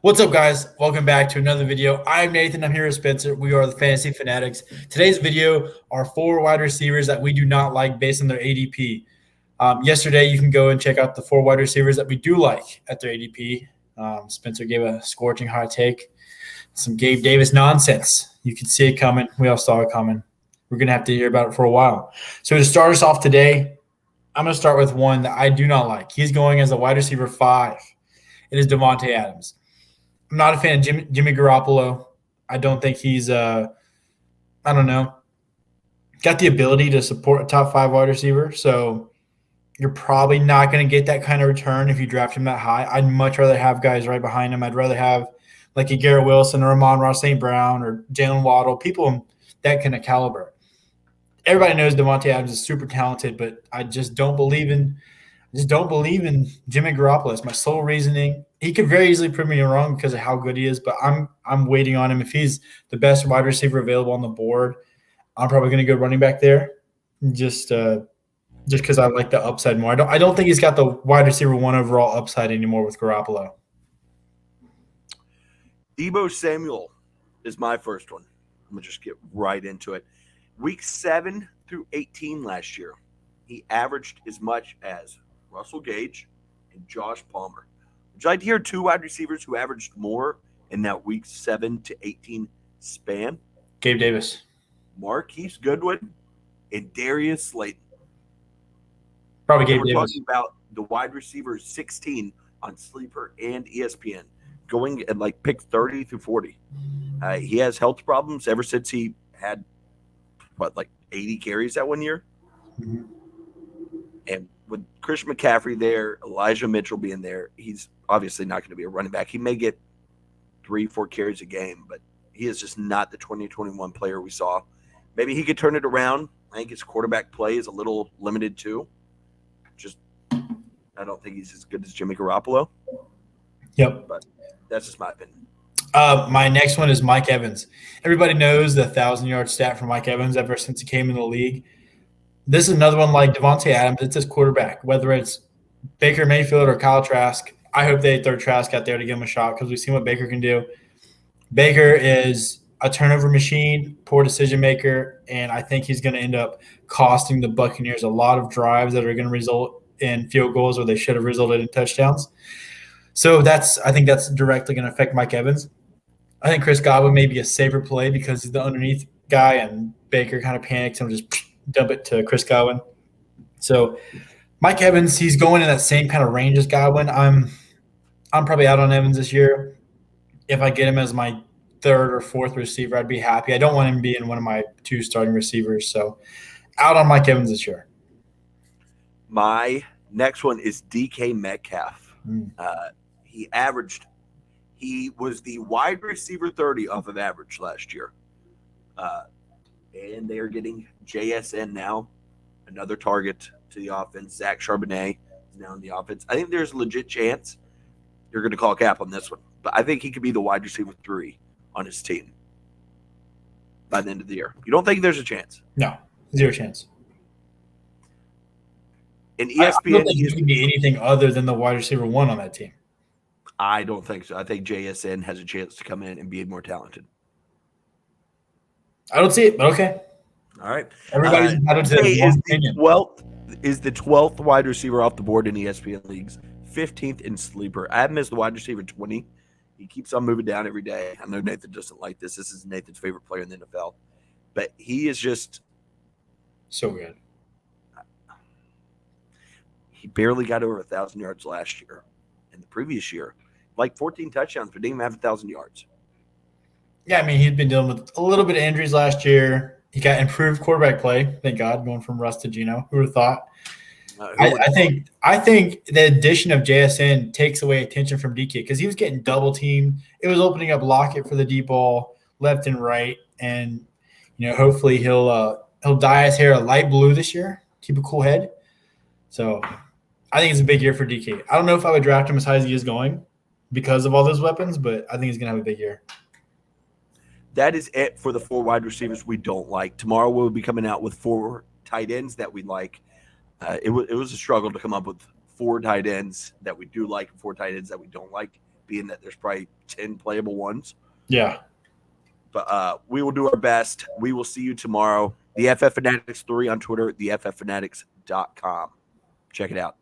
What's up, guys? Welcome back to another video. I'm Nathan. I'm here with Spencer. We are the Fantasy Fanatics. Today's video are four wide receivers that we do not like based on their ADP. Yesterday, you can go and check out the four wide receivers that we do like at their ADP. Spencer gave a scorching hot take, some Gabe Davis nonsense. You can see it coming. We all saw it coming. We're going to have to hear about it for a while. So to start us off today, I'm going to start with one that I do not like. He's going as a wide receiver 5. It is Davonte Adams. I'm not a fan of Jimmy Garoppolo. I don't think he's got the ability to support a top 5 wide receiver. So you're probably not going to get that kind of return if you draft him that high. I'd much rather have guys right behind him. I'd rather have like a Garrett Wilson or Amon-Ra St. Brown or Jalen Waddle, people that kind of caliber. Everybody knows Davonte Adams is super talented, but I just don't believe in Jimmy Garoppolo. It's my sole reasoning. He could very easily prove me wrong because of how good he is, but I'm waiting on him. If he's the best wide receiver available on the board, I'm probably going to go running back there, just because I like the upside more. I don't think he's got the wide receiver 1 overall upside anymore with Garoppolo. Deebo Samuel is my first one. I'm going to just get right into it. Week 7 through 18 last year, he averaged as much as Russell Gage and Josh Palmer. Would you like to hear 2 wide receivers who averaged more in that week 7 to 18 span? Gabe Davis. Marquise Goodwin and Darius Slayton. Probably Gabe Davis. We're talking about the wide receivers 16 on Sleeper and ESPN, going at like pick 30 through 40. He has health problems ever since he had, 80 carries that one year? Mm-hmm. And with Christian McCaffrey there, Elijah Mitchell being there, he's obviously not going to be a running back. He may get 3-4 carries a game, but he is just not the 2021 player we saw. Maybe he could turn it around. I think his quarterback play is a little limited too. I don't think he's as good as Jimmy Garoppolo. Yep. But that's just my opinion. My next one is Mike Evans. Everybody knows the 1,000-yard stat for Mike Evans ever since he came in the league. This is another one like Davonte Adams. It's his quarterback, whether it's Baker Mayfield or Kyle Trask. I hope they throw Trask out there to give him a shot because we've seen what Baker can do. Baker is a turnover machine, poor decision maker, and I think he's going to end up costing the Buccaneers a lot of drives that are going to result in field goals where they should have resulted in touchdowns. So I think that's directly going to affect Mike Evans. I think Chris Godwin may be a safer play because he's the underneath guy, and Baker kind of panics and just dump it to Chris Godwin. So Mike Evans, he's going in that same kind of range as Godwin. I'm probably out on Evans this year. If I get him as my 3rd or 4th receiver, I'd be happy. I don't want him to be in one of my 2 starting receivers. So out on Mike Evans this year. My next one is DK Metcalf. He was the wide receiver 30 off of average last year. And they are getting JSN now, another target to the offense. Zach Charbonnet is now in the offense. I think there's a legit chance you're going to call cap on this one. But I think he could be the wide receiver 3 on his team by the end of the year. You don't think there's a chance? No, 0 chance. In ESPN, I don't think he can be anything other than the wide receiver 1 on that team. I don't think so. I think JSN has a chance to come in and be more talented. I don't see it, but okay. All right. Everybody's entitled to their opinion. Is the 12th wide receiver off the board in ESPN leagues, 15th in Sleeper. I have him as the wide receiver 20. He keeps on moving down every day. I know Nathan doesn't like this. This is Nathan's favorite player in the NFL. But he is just so good. He barely got over 1,000 yards last year. And the previous year, 14 touchdowns, but didn't even have 1,000 yards. Yeah, I mean, he'd been dealing with a little bit of injuries last year. He got improved quarterback play, thank God, going from Russ to Geno. Who would have thought? I think the addition of JSN takes away attention from DK because he was getting double teamed. It was opening up Lockett for the deep ball left and right, and hopefully he'll dye his hair a light blue this year. Keep a cool head. So I think it's a big year for DK. I don't know if I would draft him as high as he is going because of all those weapons, but I think he's gonna have a big year. That is it for the 4 wide receivers we don't like. Tomorrow we'll be coming out with 4 tight ends that we like. It was a struggle to come up with 4 tight ends that we do like and 4 tight ends that we don't like. being that there's probably 10 playable ones. Yeah. But we will do our best. We will see you tomorrow. The FF Fanatics 3 on Twitter, thefffanatics.com. Check it out.